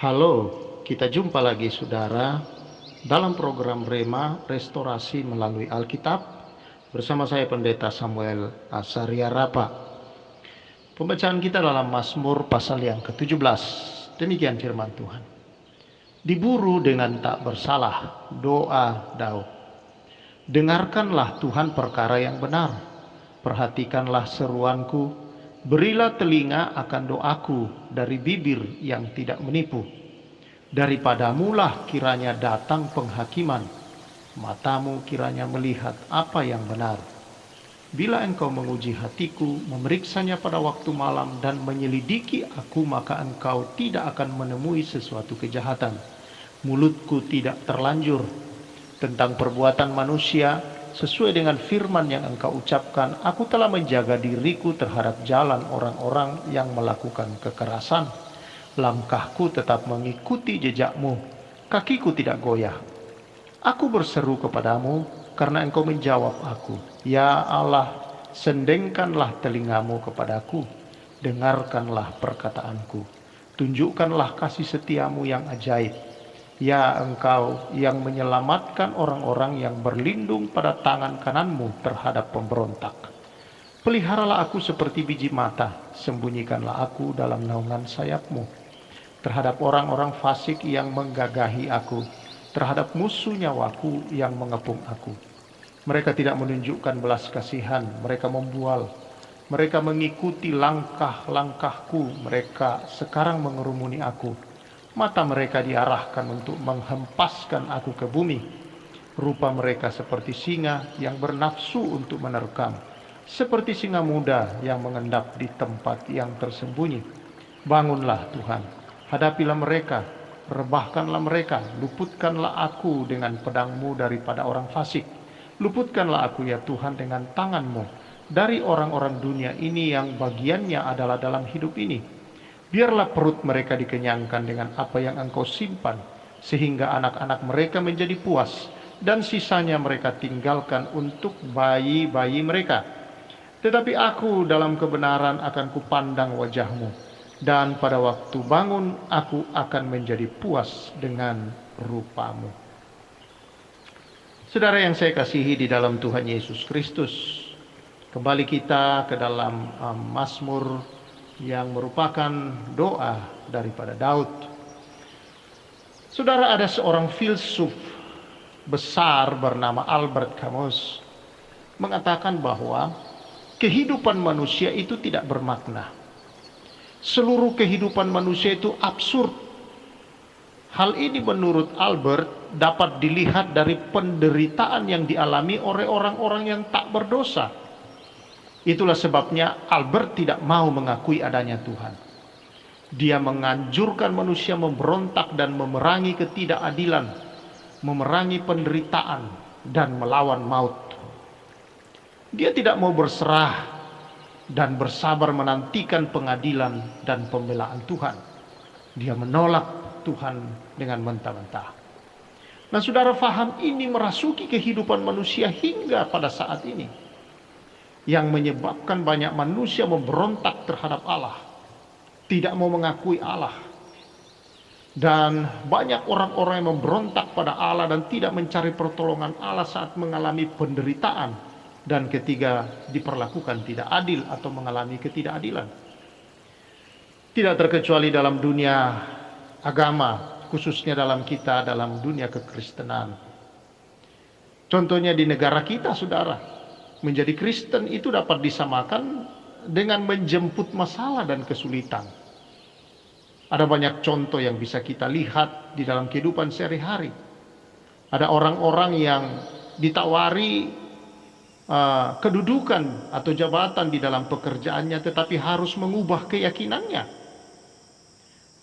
Halo, kita jumpa lagi saudara dalam program Rema Restorasi melalui Alkitab bersama saya Pendeta Samuel Asaria Rapa. Pembacaan kita dalam Mazmur pasal yang ke-17. Demikian firman Tuhan. Diburu dengan tak bersalah, doa Daud. Dengarkanlah Tuhan perkara yang benar, perhatikanlah seruanku, berilah telinga akan doaku dari bibir yang tidak menipu. Daripadamulah kiranya datang penghakiman, matamu kiranya melihat apa yang benar. Bila engkau menguji hatiku, memeriksanya pada waktu malam dan menyelidiki aku, maka engkau tidak akan menemui sesuatu kejahatan. Mulutku tidak terlanjur tentang perbuatan manusia, sesuai dengan firman yang engkau ucapkan, aku telah menjaga diriku terhadap jalan orang-orang yang melakukan kekerasan. Langkahku tetap mengikuti jejakmu, kakiku tidak goyah. Aku berseru kepadamu karena engkau menjawab aku. Ya Allah, sendengkanlah telingamu kepadaku, dengarkanlah perkataanku. Tunjukkanlah kasih setiamu yang ajaib. Ya engkau yang menyelamatkan orang-orang yang berlindung pada tangan kananmu terhadap pemberontak. Peliharalah aku seperti biji mata, sembunyikanlah aku dalam naungan sayapmu. Terhadap orang-orang fasik yang menggagahi aku, terhadap musuh nyawaku yang mengepung aku. Mereka tidak menunjukkan belas kasihan, mereka membual. Mereka mengikuti langkah-langkahku, mereka sekarang mengerumuni aku. Mata mereka diarahkan untuk menghempaskan aku ke bumi. Rupa mereka seperti singa yang bernafsu untuk menerkam, seperti singa muda yang mengendap di tempat yang tersembunyi. Bangunlah Tuhan, hadapilah mereka, rebahkanlah mereka, luputkanlah aku dengan pedangmu daripada orang fasik. Luputkanlah aku ya Tuhan dengan tanganmu dari orang-orang dunia ini yang bagiannya adalah dalam hidup ini. Biarlah perut mereka dikenyangkan dengan apa yang engkau simpan, sehingga anak-anak mereka menjadi puas, dan sisanya mereka tinggalkan untuk bayi-bayi mereka. Tetapi aku dalam kebenaran akan kupandang wajahmu, dan pada waktu bangun aku akan menjadi puas dengan rupamu. Saudara yang saya kasihi di dalam Tuhan Yesus Kristus, kembali kita ke dalam Mazmur yang merupakan doa daripada Daud. Saudara, ada seorang filsuf besar bernama Albert Camus mengatakan bahwa kehidupan manusia itu tidak bermakna. Seluruh kehidupan manusia itu absurd. Hal ini menurut Albert dapat dilihat dari penderitaan yang dialami oleh orang-orang yang tak berdosa. Itulah sebabnya Albert tidak mau mengakui adanya Tuhan. Dia menganjurkan manusia memberontak dan memerangi ketidakadilan, memerangi penderitaan, dan melawan maut. Dia tidak mau berserah dan bersabar menantikan pengadilan dan pembelaan Tuhan. Dia menolak Tuhan dengan mentah-mentah. Nah, saudara, faham ini merasuki kehidupan manusia hingga pada saat ini, yang menyebabkan banyak manusia memberontak terhadap Allah, tidak mau mengakui Allah. Dan banyak orang-orang yang memberontak pada Allah dan tidak mencari pertolongan Allah saat mengalami penderitaan, dan ketiga, diperlakukan tidak adil atau mengalami ketidakadilan. Tidak terkecuali dalam dunia agama, khususnya dalam dunia kekristenan. Contohnya di negara kita, saudara, menjadi Kristen itu dapat disamakan dengan menjemput masalah dan kesulitan. Ada banyak contoh yang bisa kita lihat di dalam kehidupan sehari-hari. Ada orang-orang yang ditawari kedudukan atau jabatan di dalam pekerjaannya, tetapi harus mengubah keyakinannya.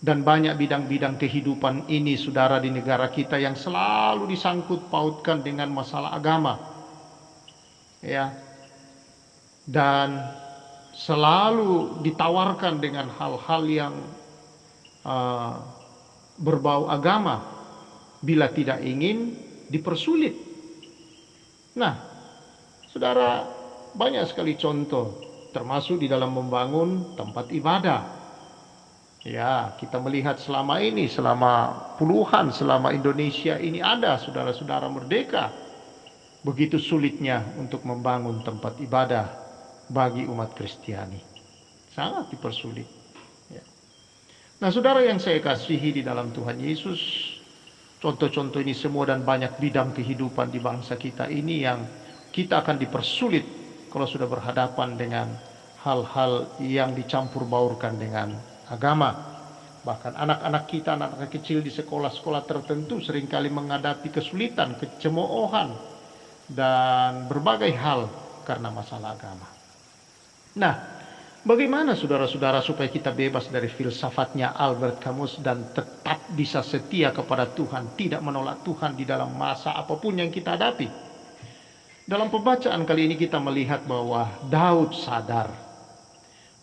Dan banyak bidang-bidang kehidupan ini, saudara, di negara kita yang selalu disangkut pautkan dengan masalah agama. Ya, dan selalu ditawarkan dengan hal-hal yang berbau agama, bila tidak ingin dipersulit. Nah, saudara, banyak sekali contoh, termasuk di dalam membangun tempat ibadah. Ya, kita melihat selama ini, selama puluhan, selama Indonesia ini ada saudara-saudara merdeka, begitu sulitnya untuk membangun tempat ibadah bagi umat Kristiani. Sangat dipersulit. Ya. Nah, saudara yang saya kasihi di dalam Tuhan Yesus, contoh-contoh ini semua dan banyak bidang kehidupan di bangsa kita ini yang kita akan dipersulit kalau sudah berhadapan dengan hal-hal yang dicampur baurkan dengan agama. Bahkan anak-anak kita, anak-anak kecil di sekolah-sekolah tertentu seringkali menghadapi kesulitan, kecemoohan, dan berbagai hal karena masalah agama. Nah, bagaimana saudara-saudara supaya kita bebas dari filsafatnya Albert Camus dan tetap bisa setia kepada Tuhan, tidak menolak Tuhan di dalam masa apapun yang kita hadapi? Dalam pembacaan kali ini kita melihat bahwa Daud sadar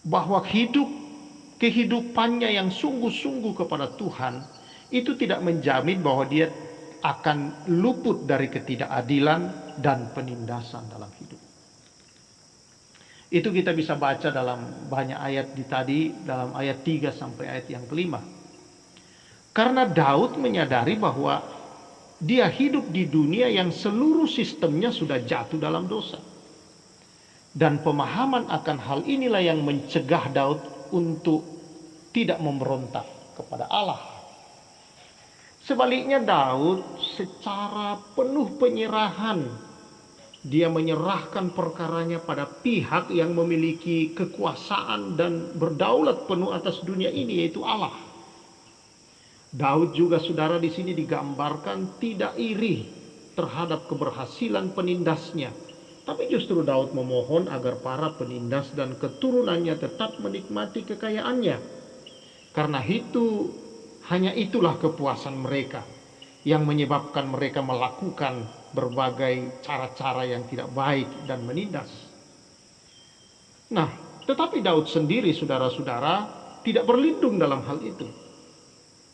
bahwa kehidupannya yang sungguh-sungguh kepada Tuhan itu tidak menjamin bahwa dia akan luput dari ketidakadilan dan penindasan dalam hidup. Itu kita bisa baca dalam banyak ayat dalam ayat 3 sampai ayat yang kelima. Karena Daud menyadari bahwa dia hidup di dunia yang seluruh sistemnya sudah jatuh dalam dosa. Dan pemahaman akan hal inilah yang mencegah Daud untuk tidak memberontak kepada Allah. Sebaliknya Daud secara penuh penyerahan, dia menyerahkan perkaranya pada pihak yang memiliki kekuasaan dan berdaulat penuh atas dunia ini, yaitu Allah. Daud juga saudara di sini digambarkan tidak iri terhadap keberhasilan penindasnya, tapi justru Daud memohon agar para penindas dan keturunannya tetap menikmati kekayaannya. Karena itu, hanya itulah kepuasan mereka yang menyebabkan mereka melakukan berbagai cara-cara yang tidak baik dan menindas. Nah, tetapi Daud sendiri saudara-saudara tidak berlindung dalam hal itu.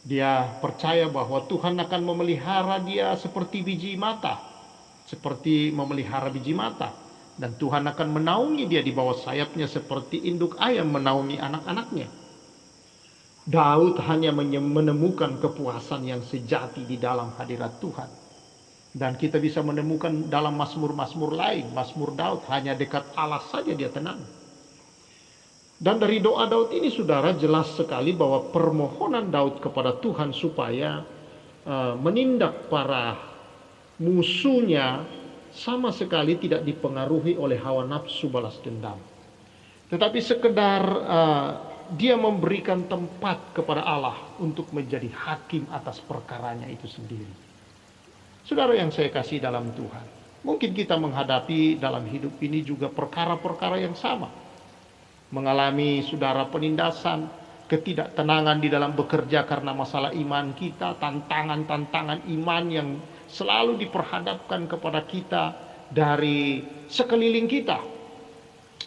Dia percaya bahwa Tuhan akan memelihara dia seperti biji mata. Seperti memelihara biji mata. Dan Tuhan akan menaungi dia di bawah sayapnya seperti induk ayam menaungi anak-anaknya. Daud hanya menemukan kepuasan yang sejati di dalam hadirat Tuhan. Dan kita bisa menemukan dalam mazmur-mazmur lain. Mazmur Daud hanya dekat Allah saja dia tenang. Dan dari doa Daud ini saudara jelas sekali bahwa permohonan Daud kepada Tuhan supaya menindak para musuhnya sama sekali tidak dipengaruhi oleh hawa nafsu balas dendam. Tetapi sekedar dia memberikan tempat kepada Allah untuk menjadi hakim atas perkaranya itu sendiri. Saudara yang saya kasih dalam Tuhan, mungkin kita menghadapi dalam hidup ini juga perkara-perkara yang sama. Mengalami saudara penindasan, ketidaktenangan di dalam bekerja karena masalah iman kita, tantangan-tantangan iman yang selalu diperhadapkan kepada kita dari sekeliling kita.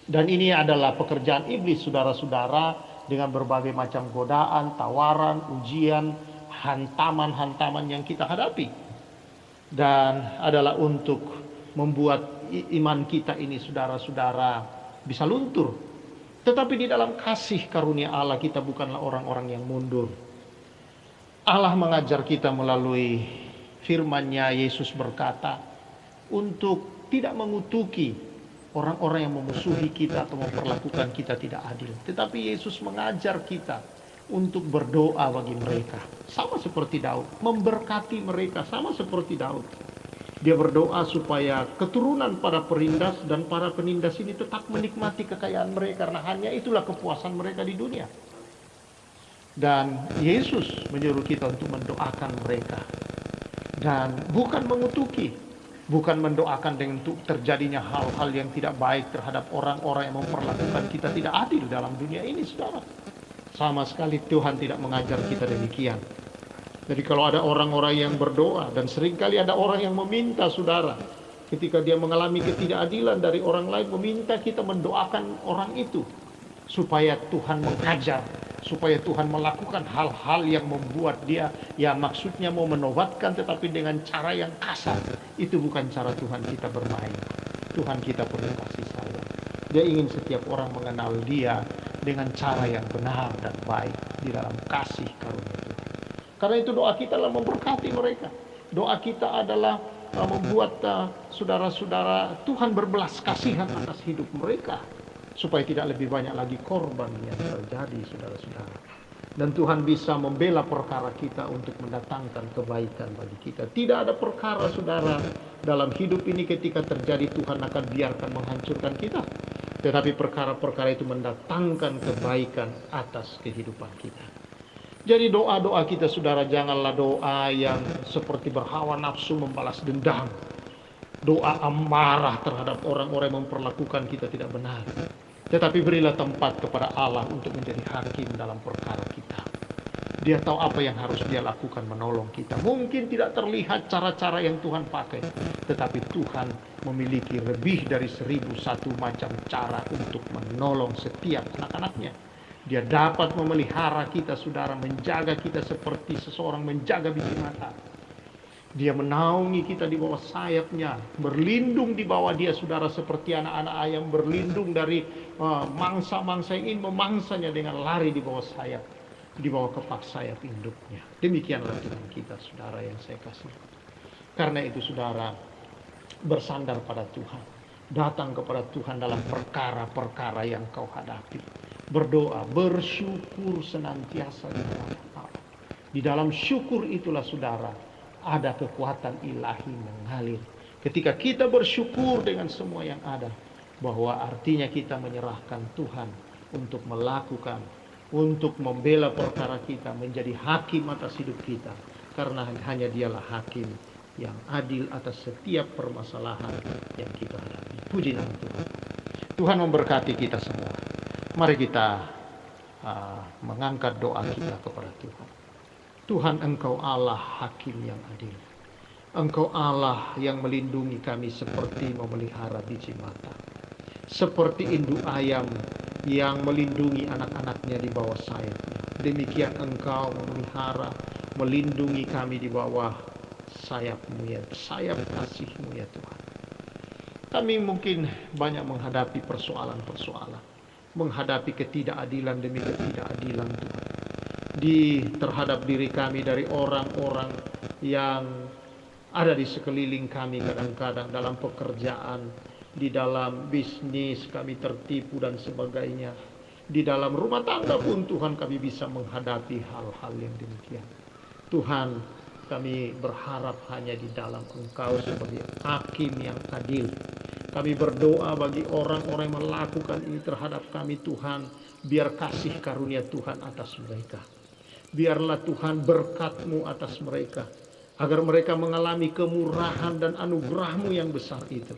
Dan ini adalah pekerjaan iblis saudara-saudara dengan berbagai macam godaan, tawaran, ujian, hantaman-hantaman yang kita hadapi. Dan adalah untuk membuat iman kita ini saudara-saudara bisa luntur. Tetapi di dalam kasih karunia Allah kita bukanlah orang-orang yang mundur. Allah mengajar kita melalui firman-Nya. Yesus berkata untuk tidak mengutuki orang-orang yang memusuhi kita atau memperlakukan kita tidak adil. Tetapi Yesus mengajar kita untuk berdoa bagi mereka. Sama seperti Daud. Memberkati mereka sama seperti Daud. Dia berdoa supaya keturunan para penindas dan para penindas ini tetap menikmati kekayaan mereka. Karena hanya itulah kepuasan mereka di dunia. Dan Yesus menyuruh kita untuk mendoakan mereka. Dan bukan mengutuki. Bukan mendoakan dengan terjadinya hal-hal yang tidak baik terhadap orang-orang yang memperlakukan kita tidak adil dalam dunia ini, saudara. Sama sekali Tuhan tidak mengajar kita demikian. Jadi kalau ada orang-orang yang berdoa, dan seringkali ada orang yang meminta saudara, ketika dia mengalami ketidakadilan dari orang lain, meminta kita mendoakan orang itu, supaya Tuhan menghajar, supaya Tuhan melakukan hal-hal yang membuat dia, ya maksudnya mau menobatkan, tetapi dengan cara yang kasar. Itu bukan cara Tuhan kita bermain. Tuhan kita perlu kasih sayang. Dia ingin setiap orang mengenal dia, dengan cara yang benar dan baik di dalam kasih karunia Tuhan. Karena itu doa kita adalah memberkati mereka. Doa kita adalah membuat saudara-saudara Tuhan berbelas kasihan atas hidup mereka, supaya tidak lebih banyak lagi korban yang terjadi, saudara-saudara. Dan Tuhan bisa membela perkara kita untuk mendatangkan kebaikan bagi kita. Tidak ada perkara, saudara, dalam hidup ini ketika terjadi Tuhan akan biarkan menghancurkan kita. Tetapi perkara-perkara itu mendatangkan kebaikan atas kehidupan kita. Jadi doa-doa kita, saudara, janganlah doa yang seperti berhawa nafsu membalas dendam. Doa amarah terhadap orang-orang yang memperlakukan kita tidak benar. Tetapi berilah tempat kepada Allah untuk menjadi hakim dalam perkara kita. Dia tahu apa yang harus dia lakukan menolong kita. Mungkin tidak terlihat cara-cara yang Tuhan pakai, tetapi Tuhan memiliki lebih dari 1001 macam cara untuk menolong setiap anak-anaknya. Dia dapat memelihara kita, saudara, menjaga kita seperti seseorang menjaga biji mata. Dia menaungi kita di bawah sayapnya, berlindung di bawah dia, saudara, seperti anak-anak ayam berlindung dari mangsa-mangsa yang ingin memangsanya dengan lari di bawah sayap, di bawah kepak sayap induknya. Demikianlah Tuhan kita, saudara yang saya kasih. Karena itu, saudara, bersandar pada Tuhan, datang kepada Tuhan dalam perkara-perkara yang kau hadapi. Berdoa, bersyukur senantiasa di dalam Allah. Di dalam syukur itulah, saudara, ada kekuatan ilahi mengalir. Ketika kita bersyukur dengan semua yang ada, bahwa artinya kita menyerahkan Tuhan untuk melakukan, untuk membela perkara kita, menjadi hakim atas hidup kita. Karena hanya dialah hakim yang adil atas setiap permasalahan yang kita hadapi. Puji nama Tuhan. Tuhan memberkati kita semua. Mari kita mengangkat doa kita kepada Tuhan. Tuhan, Engkau Allah hakim yang adil. Engkau Allah yang melindungi kami seperti memelihara biji mata. Seperti induk ayam yang melindungi anak-anaknya di bawah sayapnya. Demikian Engkau memelihara, melindungi kami di bawah sayap-Mu ya, sayap kasih-Mu ya Tuhan. Kami mungkin banyak menghadapi persoalan-persoalan, menghadapi ketidakadilan demi ketidakadilan Tuhan. Terhadap diri kami dari orang-orang yang ada di sekeliling kami, kadang-kadang dalam pekerjaan, di dalam bisnis kami tertipu dan sebagainya. Di dalam rumah tangga pun Tuhan kami bisa menghadapi hal-hal yang demikian. Tuhan, kami berharap hanya di dalam Engkau sebagai hakim yang adil. Kami berdoa bagi orang-orang yang melakukan ini terhadap kami, Tuhan, biar kasih karunia Tuhan atas mereka. Biarlah Tuhan berkat-Mu atas mereka, agar mereka mengalami kemurahan dan anugerah-Mu yang besar itu.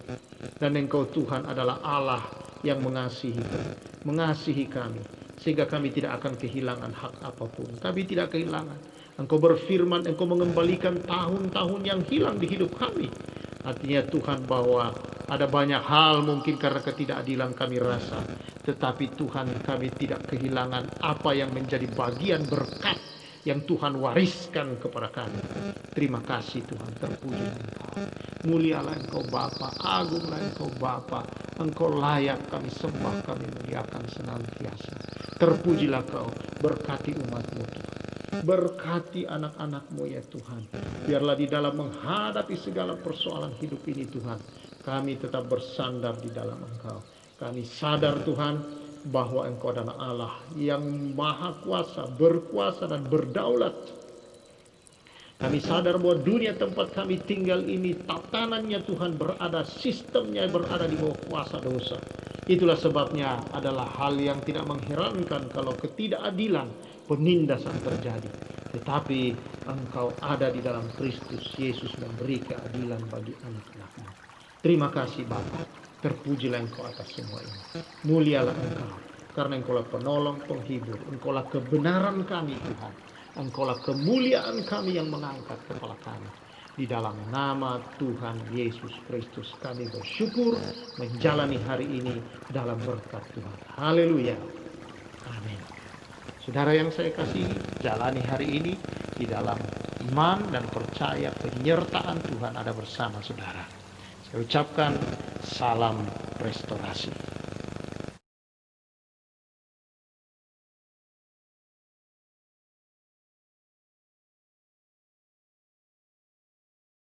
Dan Engkau Tuhan adalah Allah yang mengasihi kami, sehingga kami tidak akan kehilangan hak apapun. Kami tidak kehilangan. Engkau berfirman, Engkau mengembalikan tahun-tahun yang hilang di hidup kami. Artinya Tuhan, bahwa ada banyak hal mungkin karena ketidakadilan kami rasa, tetapi Tuhan, kami tidak kehilangan apa yang menjadi bagian berkat yang Tuhan wariskan kepada kami. Terima kasih Tuhan, terpuji Engkau. Mulialah Engkau Bapa, agunglah Engkau Bapa. Engkau layak kami sembah, kami muliakan senantiasa. Terpujilah Kau, berkati umat-Mu Tuhan. Berkati anak-anak-Mu ya Tuhan. Biarlah di dalam menghadapi segala persoalan hidup ini Tuhan, kami tetap bersandar di dalam Engkau. Kami sadar Tuhan, bahwa Engkau adalah Allah yang maha kuasa, berkuasa dan berdaulat. Kami sadar bahwa dunia tempat kami tinggal ini, tatanannya Tuhan berada, sistemnya berada di bawah kuasa dosa. Itulah sebabnya adalah hal yang tidak mengherankan kalau ketidakadilan, penindasan terjadi. Tetapi Engkau ada di dalam Kristus Yesus memberi keadilan bagi anak-anak-Mu. Terima kasih Bapa. Terpujilah Engkau atas semua ini. Mulialah Engkau, karena Engkaulah penolong, penghibur. Engkaulah kebenaran kami Tuhan. Engkaulah kemuliaan kami yang mengangkat kepala kami. Di dalam nama Tuhan Yesus Kristus kami bersyukur menjalani hari ini dalam berkat Tuhan. Haleluya. Amin. Saudara yang saya kasihi, jalani hari ini di dalam iman dan percaya penyertaan Tuhan ada bersama saudara. Saya ucapkan salam restorasi.